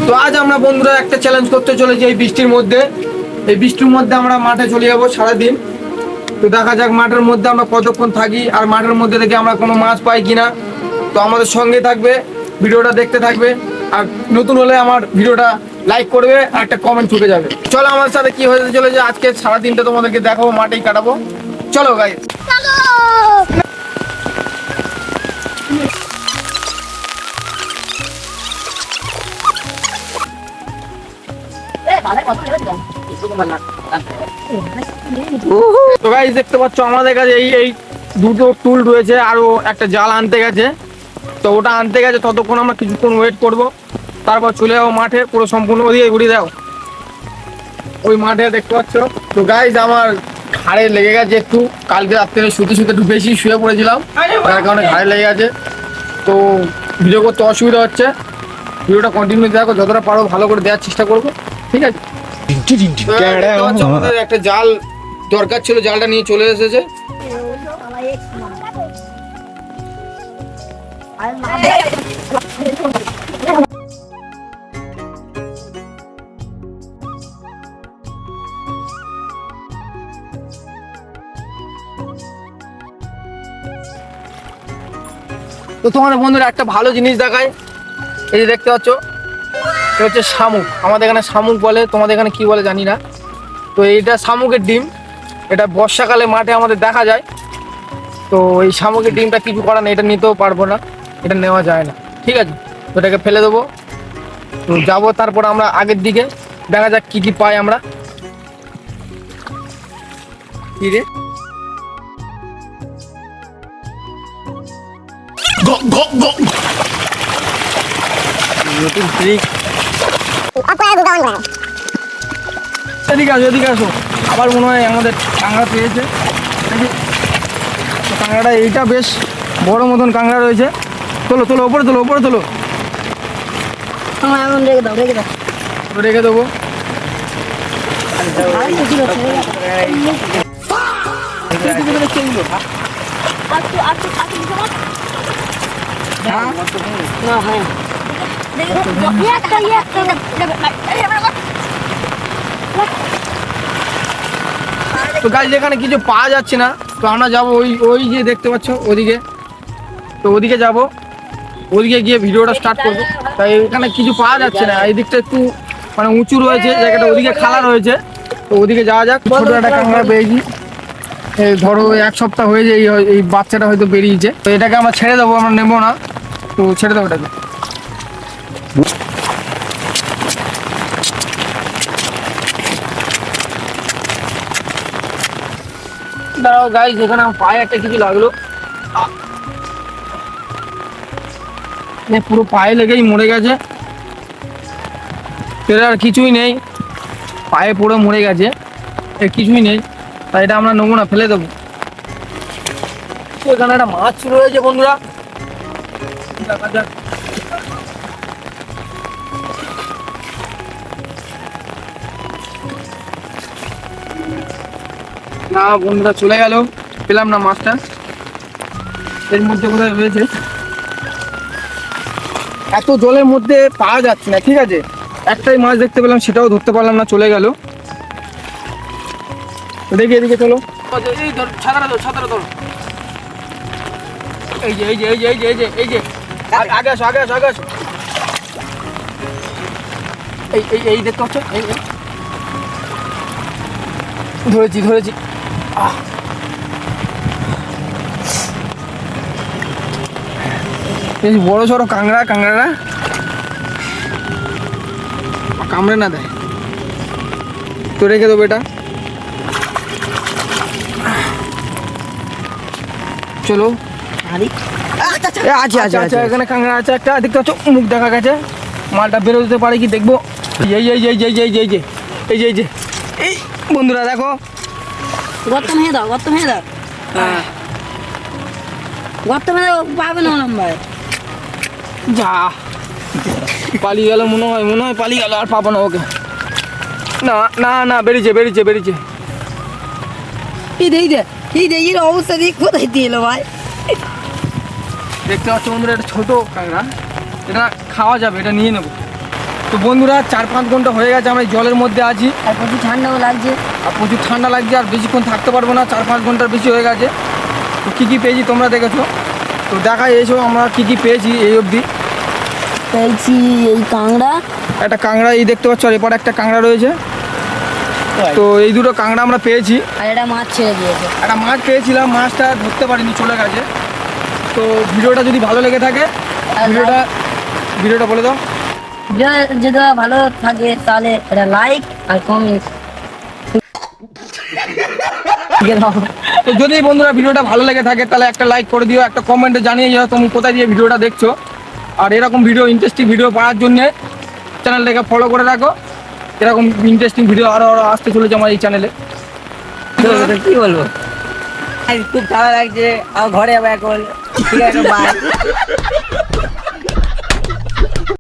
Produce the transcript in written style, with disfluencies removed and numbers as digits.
তো আজ আমরা বন্ধুরা একটা চ্যালেঞ্জ করতে চলেছি এই বৃষ্টির মধ্যে। এই বৃষ্টির মধ্যে আমরা মাঠে চলে যাবো সারাদিন। তো দেখা যাক মাঠের মধ্যে আমরা কতক্ষণ থাকি আর মাঠের মধ্যে থেকে আমরা কোনো মাছ পাই কিনা। তো আমাদের সঙ্গে থাকবে, ভিডিওটা দেখতে থাকবে, আর নতুন হলে আমার ভিডিওটা লাইক করবে আর একটা কমেন্ট ছুটে যাবে। চলো আমার সাথে কি হতে চলেছে আজকে সারাদিনটা তোমাদেরকে দেখাবো, মাঠেই কাটাবো। চলো গাইস। তো গাইস দেখতে পাচ্ছ আমাদের কাছে এই দুটো টুল রয়েছে, আরো একটা জাল আনতে গেছে। তো ওটা আনতে গেছে, ততক্ষণ আমরা কিছুক্ষণ ওয়েট করব, তারপর চলে যাবো মাঠে। পুরো সম্পূর্ণ ওদিকে ঘুরিয়ে দাও, ওই মাঠে দেখতে পাচ্ছ। তো গাইস আমার ঘাড়ে লেগে গেছে একটু, কালকে রাত্রে শুতে শুতে একটু বেশি শুয়ে পড়েছিলাম, তার কারণে ঘাড়ে লেগে গেছে। তো ভিডিও করতে অসুবিধা হচ্ছে। ভিডিওটা কন্টিনিউ দেখো, যতটা পারো ভালো করে দেওয়ার চেষ্টা করবো, ঠিক আছে? আমাদের একটা জাল দরকার ছিল, জালটা নিয়ে চলে এসেছে। তো তোমাদের বন্ধুরা একটা ভালো জিনিস দেখায়, এই যে দেখতে পাচ্ছ, এটা হচ্ছে শামুক। আমাদের এখানে শামুক বলে, তোমাদের এখানে কি বলে জানি না। তো এইটা শামুকের ডিম, এটা বর্ষাকালে মাঠে আমাদের দেখা যায়। তো এই শামুকের ডিমটা কিছু করার নেই, এটা নিতেও পারবো না, এটা নেওয়া যায় না, ঠিক আছে? তো এটাকে ফেলে দেবো। তো যাবো, তারপর আমরা আগের দিকে দেখা যাক কি কি পাই আমরা। কি রে নতুন ট্রিক। এদিকে আসো, এদিকে আসো। আবার মনে হয় আমাদের কাঁকড়া পেয়েছে। কাঁকড়াটা এইটা বেশ বড় মতন কাঁকড়া রয়েছে। তোলো তোলো, ওপরে তোলো, ওপরে তোলো। রেখে দেবো। তো গাইস এখানে কিছু পাওয়া যাচ্ছে না, তো আমরা যাবো ওই যে দেখতে পাচ্ছ ওদিকে। তো ওদিকে যাব, ওদিকে গিয়ে ভিডিওটা স্টার্ট করবো। তাই এখানে কিছু পাওয়া যাচ্ছে না, এই দিকটা একটু মানে উঁচু রয়েছে জায়গাটা, ওদিকে খালা রয়েছে। তো ওদিকে যাওয়া যাক। ছোট একটা কাঁকড়া পেয়েছি, এই ধরো 1 সপ্তাহ হয়ে যায় এই বাচ্চাটা হয়তো বেরিয়েছে। তো এটাকে আমরা ছেড়ে দেবো, আমরা নেবো না। তো ছেড়ে দেবো এটাকে। দাঁড়াও গাইস, এখানে আমার পায়ে একটা কিছু লাগলো, পুরো পায়ে লেগেই মরে গেছে। এর আর কিছুই নেই, পায়ে পুরো মরে গেছে, এর কিছুই নেই। তাই এটা আমরা নেবো না, ফেলে দেবো। এখানে একটা মাছ রয়েছে বন্ধুরা, দেখা যাক। না বন্ধুরা, চলে গেল, পেলাম না মাছটা। এর মধ্যে কোথায় রয়েছে, এত জলের মধ্যে পাওয়া যাচ্ছে না, ঠিক আছে? একটাই মাছ দেখতে পেলাম, সেটাও ধরতে পারলাম না, চলে গেল। দেখি এদিকে চলো, ছাতাটা ধরো, ছাতাটা ধরো। এই যে এই যে এই যে এই যে এই যে এই যে আগে আসো, আগে আসো, আগে আসো। এই এই এই দেখতে পাচ্ছ, এই ধরেছি ধরেছি। এই বড় সড়ো কাঁকড়াটা কামড়ে না দেয়, তো রেখে দেবো এটা। চলো, আছে আছে আছে, এখানে কাঁকড়া আছে একটা, দেখতে পাচ্ছ মুখ দেখা গেছে। মালটা বেরো দিতে পারে কি দেখবো। এই এই এই এই এই এই যে এই যে এই যে এই বন্ধুরা দেখো, গর্ত মেয়ে দাও, গর্ত মেয়ে দাও, গর্ত মেয়ে পাবে না নাম্বার। যা পালিয়ে গেল, মনে হয় পালিয়ে গেল, আর পাবো না ওকে। না না না, বেরিয়েছে বেরিয়েছে বেরিয়েছে। এই যে এই যে এর অবস্থা দিয়ে কোথায় দিয়ে এলো ভাই? দেখতে পাচ্ছ বন্ধুরা, এটা ছোট কাঁকড়া, এটা খাওয়া যাবে, এটা নিয়ে নেবো। তো বন্ধুরা 4-5 ঘন্টা হয়ে গেছে আমরা এই জলের মধ্যে আছি, আর প্রচুর ঠান্ডাও লাগছে। আর প্রচুর ঠান্ডা লাগছে, আর বেশিক্ষণ থাকতে পারবো না, 4-5 ঘন্টার বেশি হয়ে গেছে। তো কী কী পেয়েছি তোমরা দেখেছো, তো দেখা এসো আমরা কী কী পেয়েছি এই অবধি। পেয়েছি এই কাঁকড়া, একটা কাঁকড়া এই দেখতে পাচ্ছ, আর এপারে একটা কাঁকড়া রয়েছে। তো এই দুটো কাঁকড়া আমরা পেয়েছি। আর এটা মাছ ছেড়ে দিয়েছে। একটা মাছ পেয়েছিলাম, মাছটা ধরতে পারিনি, চলে গেছে। তো ভিডিওটা যদি ভালো লেগে থাকে আর ভিডিওটা বলে দাও। যদি ভালো থাকে তাহলে এটা লাইক আর কমেন্ট। তো যদি বন্ধুরা ভিডিওটা ভালো লেগে থাকে তাহলে একটা লাইক করে দিও, একটা কমেন্টে জানিয়ে যাও তুমি কোথায় দিয়ে ভিডিওটা দেখছো। আর এরকম ভিডিও, ইন্টারেস্টিং ভিডিও পাওয়ার জন্য চ্যানেলটাকে ফলো করে রাখো। এরকম ইন্টারেস্টিং ভিডিও আরো আসতে চলেছে আমার এই চ্যানেলে। কি বলবো, খুব ভালো লাগছে। আর ঘরে যাবো এখন। ঠিক আছে, বাই।